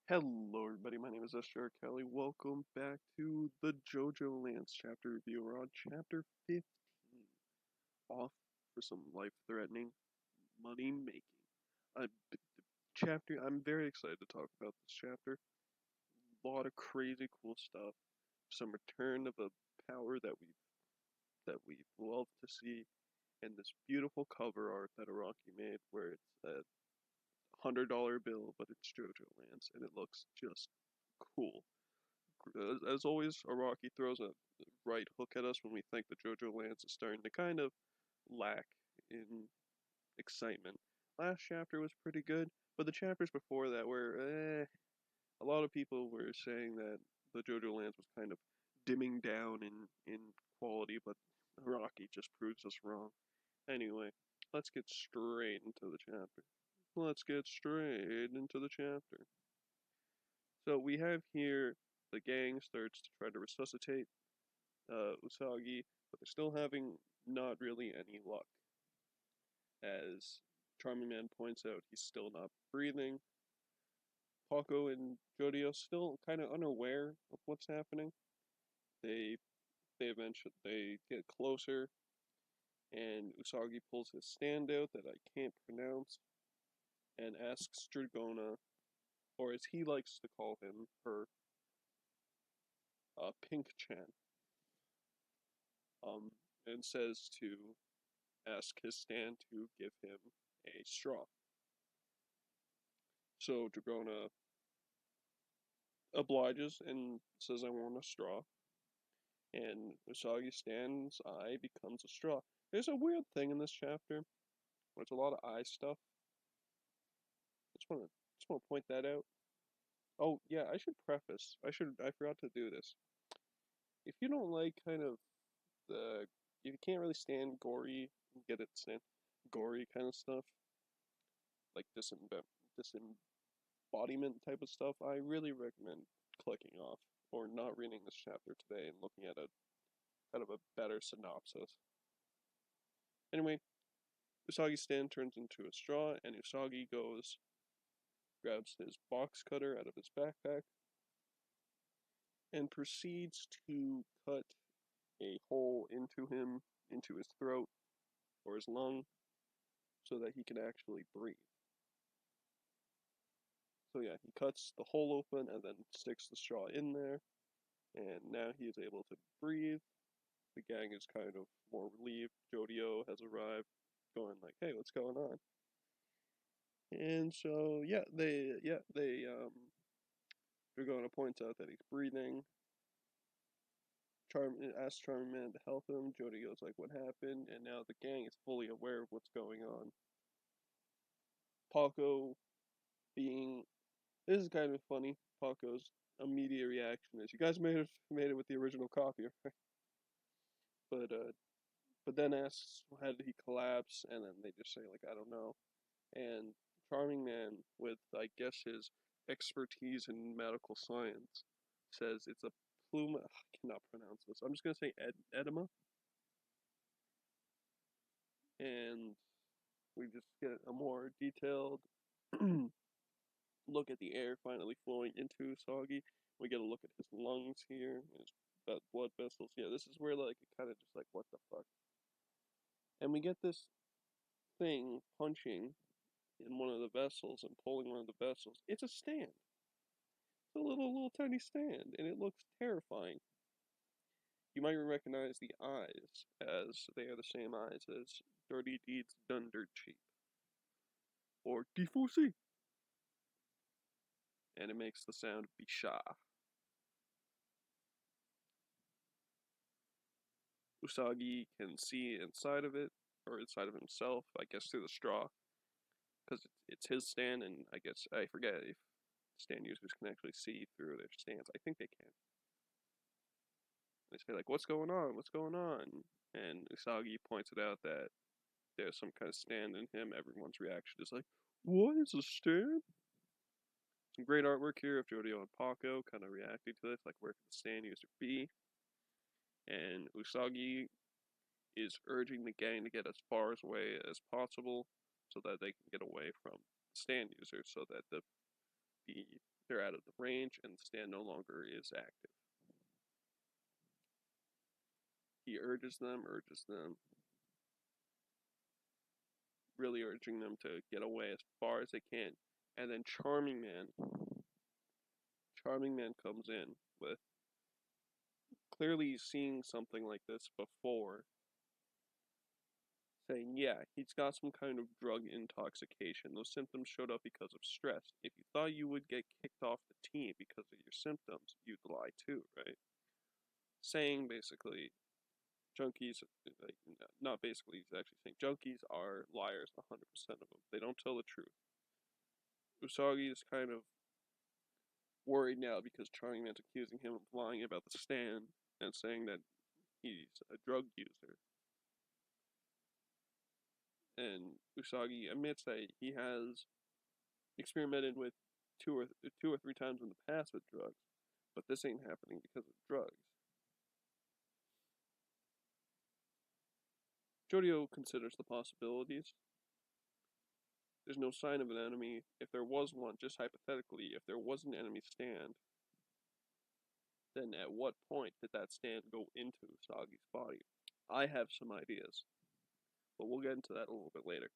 Hello everybody, my name is SJR Kelly. Welcome back to the JoJoLands chapter review. We're on chapter 15. Off for some life-threatening money making. I'm very excited to talk about this chapter. A lot of crazy cool stuff. Some return of a power that we love to see, and this beautiful cover art that Araki made where it's a $100 bill, but it's JoJoLands, and it looks just cool. As always, Araki throws a right hook at us when we think that JoJoLands is starting to kind of lack in excitement. Last chapter was pretty good, but the chapters before that were a lot of people were saying that the JoJoLands was kind of dimming down in quality, but Araki just proves us wrong. Anyway, let's get straight into the chapter. Let's get straight into the chapter. So we have here the gang starts to try to resuscitate Usagi, but they're still having not really any luck. As Charming Man points out, he's still not breathing. Paco and Jodio still kind of unaware of what's happening. They they get closer, and Usagi pulls his stand out that I can't pronounce, and asks Dragona, or as he likes to call him, her Pink Chan, um, and says to ask his stand to give him a straw. So Dragona obliges and says, I want a straw. And Usagi Stan's eye becomes a straw. There's a weird thing in this chapter. There's a lot of eye stuff. I just want to point that out. Oh yeah, I should preface. I forgot to do this. If you don't like kind of the if you can't really stand gory, get it stand gory kind of stuff, like disembodiment type of stuff, I really recommend clicking off or not reading this chapter today and looking at a kind of a better synopsis. Anyway, Usagi's stand turns into a straw, and Usagi grabs his box cutter out of his backpack, and proceeds to cut a hole into his throat or his lung, so that he can actually breathe. So yeah, he cuts the hole open and then sticks the straw in there, and now he is able to breathe. The gang is kind of more relieved. Jodio has arrived, going like, "Hey, what's going on?" And so Dragona points out that he's breathing. Asks Charming Man to help him. Jody goes like, "What happened?" And now the gang is fully aware of what's going on. Paco being this is kind of funny. Paco's immediate reaction is, "You guys made it with the original copy, right?" But then asks, "How did he collapse?" And then they just say like, "I don't know." And Charming Man, with I guess his expertise in medical science, says it's a pluma. I cannot pronounce this. I'm just gonna say edema, and we just get a more detailed look at the air finally flowing into Usagi. We get a look at his lungs here, his blood vessels. Yeah, this is where like it kind of just like what the fuck. And we get this thing punching in one of the vessels and pulling one of the vessels. It's a stand. It's a little tiny stand, and it looks terrifying. You might recognize the eyes, as they are the same eyes as Dirty Deeds Done Dirt Cheap, or D4C, and it makes the sound Bisha. Usagi can see inside of it, or inside of himself, I guess through the straw, because it's his stand, and I guess, I forget if stand users can actually see through their stands. I think they can. They say like, "What's going on? What's going on?" And Usagi points it out that there's some kind of stand in him. Everyone's reaction is like, "What is a stand?" Some great artwork here of Jodio and Paco kind of reacting to this, like where could the stand user be? And Usagi is urging the gang to get as far away as possible so that they can get away from the stand user, so that the they're out of the range and the stand no longer is active. He urges them, really urging them to get away as far as they can. And then Charming Man comes in with clearly seeing something like this before, saying, yeah, he's got some kind of drug intoxication. Those symptoms showed up because of stress. If you thought you would get kicked off the team because of your symptoms, you'd lie too, right? Saying basically, junkies, like, not basically, he's actually saying junkies are liars, 100% of them. They don't tell the truth. Usagi is kind of worried now because Charming Man's accusing him of lying about the stand and saying that he's a drug user. And Usagi admits that he has experimented with two or three times in the past with drugs, but this ain't happening because of drugs. Jodio considers the possibilities. There's no sign of an enemy. If there was one, just hypothetically, if there was an enemy stand, then at what point did that stand go into Usagi's body? I have some ideas, but we'll get into that a little bit later.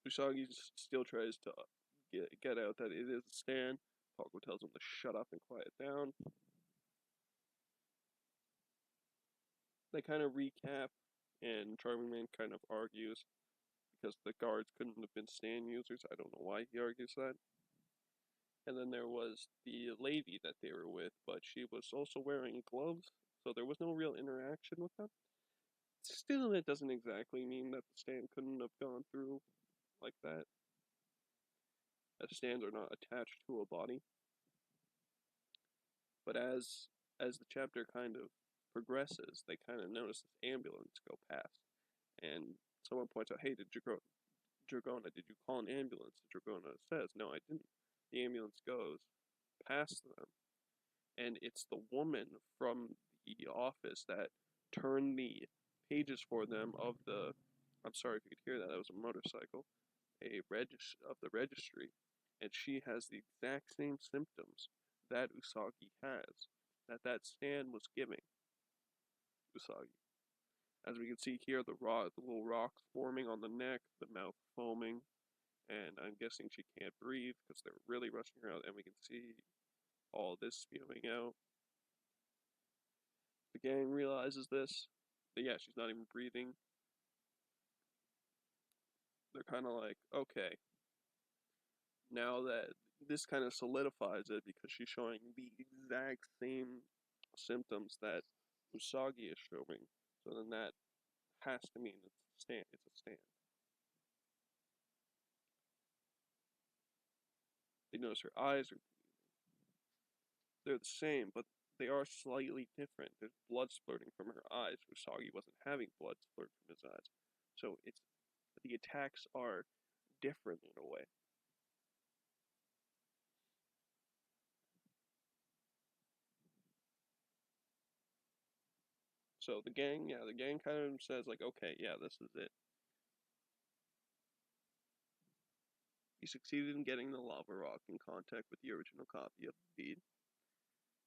Usagi still tries to get out that it is a stand. Paco tells him to shut up and quiet down. They kind of recap, and Charming Man kind of argues because the guards couldn't have been stand users. I don't know why he argues that. And then there was the lady that they were with, but she was also wearing gloves, so there was no real interaction with them. Still, it doesn't exactly mean that the stand couldn't have gone through like that, as stands are not attached to a body. But as the chapter kind of progresses, they kind of notice this ambulance go past, and someone points out, "Hey, Dragona, did you call an ambulance?" Dragona says, "No, I didn't." The ambulance goes past them, and it's the woman from the office that turned the pages for them of the. I'm sorry if you could hear that. That was a motorcycle, of the registry, and she has the exact same symptoms that Usagi has, that stand was giving Usagi. As we can see here, the little rocks forming on the neck, the mouth foaming, and I'm guessing she can't breathe because they're really rushing her out, and we can see all this spewing out. The gang realizes this. But yeah, she's not even breathing. They're kind of like, okay, now that this kind of solidifies it because she's showing the exact same symptoms that Usagi is showing. So then that has to mean it's a stand. It's a stand. They notice her eyes are they're the same, but they are slightly different. There's blood splurting from her eyes. Usagi wasn't having blood splurt from his eyes. So it's the attacks are different in a way. So the gang kind of says like, okay, yeah, this is it. He succeeded in getting the lava rock in contact with the original copy of the bead.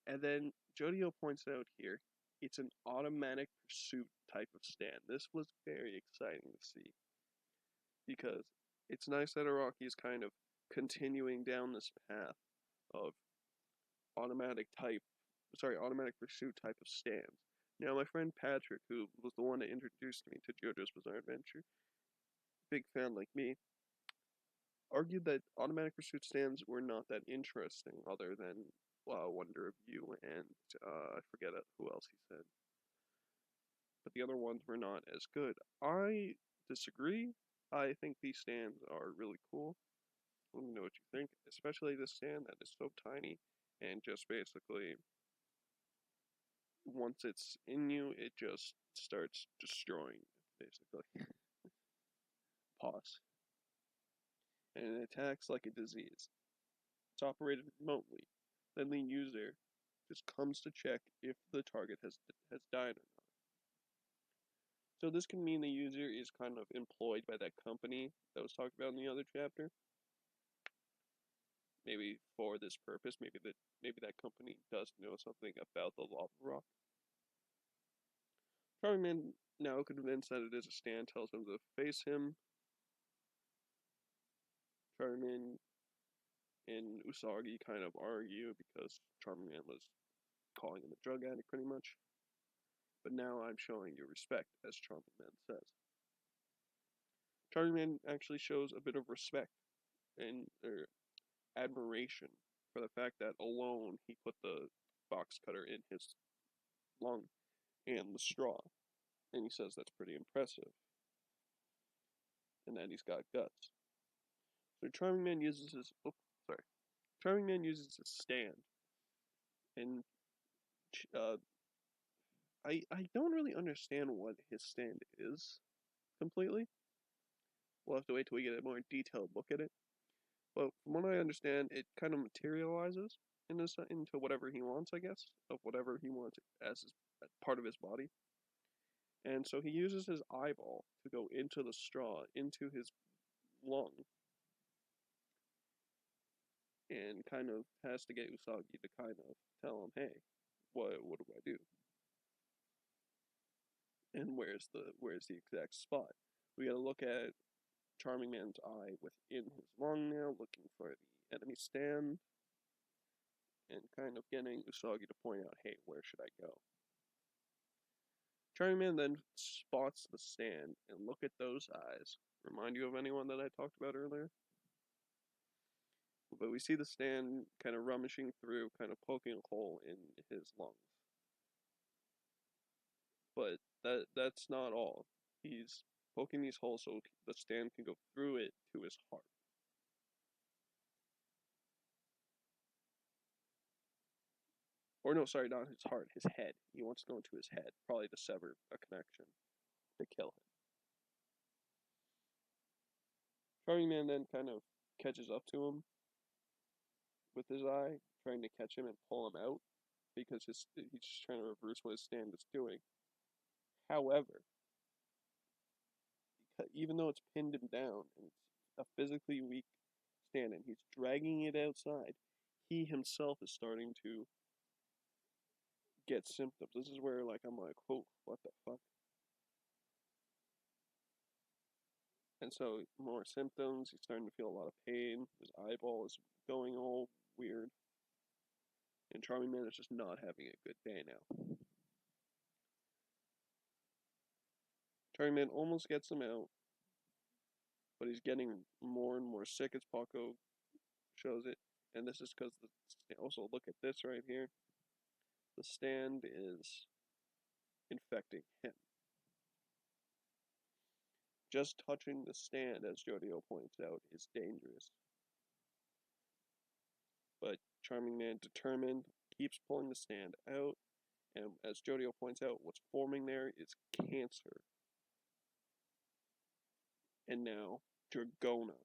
And then Jodio points out here, it's an automatic pursuit type of stand. This was very exciting to see because it's nice that Araki is kind of continuing down this path of automatic pursuit type of stands. Now, my friend Patrick, who was the one that introduced me to JoJo's Bizarre Adventure, big fan like me, argued that automatic pursuit stands were not that interesting, other than Wonder of You and I forget who else he said. But the other ones were not as good. I disagree. I think these stands are really cool. Let me know what you think, especially this stand that is so tiny and just basically once it's in you, it just starts destroying you, basically. Pause. And it attacks like a disease. It's operated remotely. Then the user just comes to check if the target has died or not. So this can mean the user is kind of employed by that company that was talked about in the other chapter. maybe for this purpose, maybe that company does know something about the lava rock. Charming Man, now convinced that it is a stand, tells him to face him. Charming Man and Usagi kind of argue because Charming Man was calling him a drug addict pretty much. But now I'm showing you respect, as Charming Man says. Charming Man actually shows a bit of respect and admiration for the fact that alone he put the box cutter in his lung and the straw. And he says that's pretty impressive. And that he's got guts. So Charming Man uses his Charming Man uses his stand. And I don't really understand what his stand is completely. We'll have to wait till we get a more detailed look at it. But from what I understand, it kind of materializes into whatever he wants, I guess, of whatever he wants as part of his body. And so he uses his eyeball to go into the straw, into his lung, and kind of has to get Usagi to kind of tell him, hey, what do I do? And where's the exact spot? We gotta look at Charming Man's eye within his lung now, looking for the enemy stand, and kind of getting Usagi to point out, hey, where should I go? Charming Man then spots the stand, and look at those eyes. Remind you of anyone that I talked about earlier? But we see the stand kind of rummaging through, kind of poking a hole in his lungs. But that's not all. He's poking these holes so the stand can go through it to his heart. Or no, sorry, not his heart, his head. He wants to go into his head, probably to sever a connection, to kill him. Charming Man then kind of catches up to him with his eye, trying to catch him and pull him out, because he's just trying to reverse what his stand is doing. However, even though it's pinned him down and it's a physically weak stand and he's dragging it outside, he himself is starting to get symptoms. This is where I'm like, oh, what the fuck? And so more symptoms. He's starting to feel a lot of pain. His eyeball is going all weird. And Charming Man is just not having a good day now. Charming Man almost gets him out, but he's getting more and more sick as Paco shows it. And this is because also look at this right here. The stand is infecting him. Just touching the stand, as Jodio points out, is dangerous. But Charming Man, determined, keeps pulling the stand out, and as Jodio points out, what's forming there is cancer. And now, Dragona,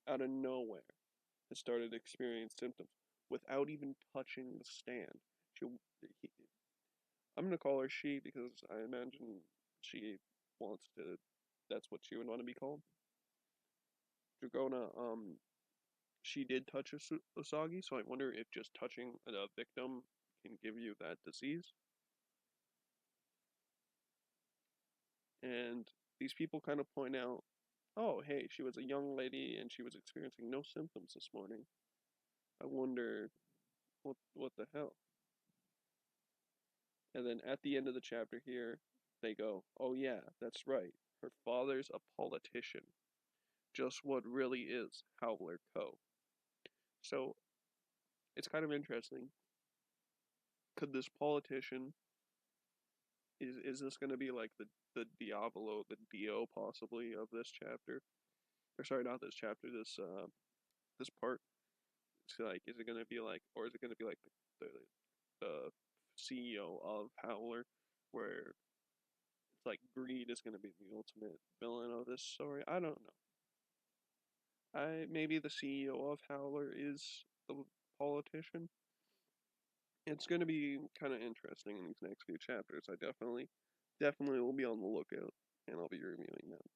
out of nowhere, has started to experience symptoms without even touching the stand. I'm going to call her she because I imagine she wants to, that's what she would want to be called. Dragona, she did touch Usagi, so I wonder if just touching a victim can give you that disease. And these people kind of point out, oh, hey, she was a young lady and she was experiencing no symptoms this morning. I wonder what the hell. And then at the end of the chapter here, they go, oh yeah, that's right. Her father's a politician. Just what really is Howler Co. So it's kind of interesting. Could this politician is this going to be like the Diablo, the Dio possibly of this chapter? Or sorry, not this chapter. This part. It's like, is it going to be like, or is it going to be like the CEO of Howler, where it's like greed is going to be the ultimate villain of this story? I don't know. Maybe the CEO of Howler is the politician. It's going to be kind of interesting in these next few chapters. I definitely will be on the lookout, and I'll be reviewing them.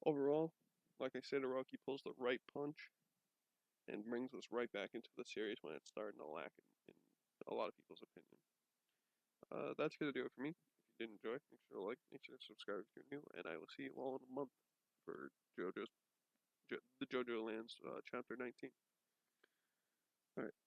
Overall, like I said, Araki pulls the right punch. and brings us right back into the series when it's starting to lack in a lot of people's opinion. That's gonna do it for me. If you did enjoy, make sure to like, make sure to subscribe if you're new, and I will see you all in a month for the JoJoLands chapter 19. All right.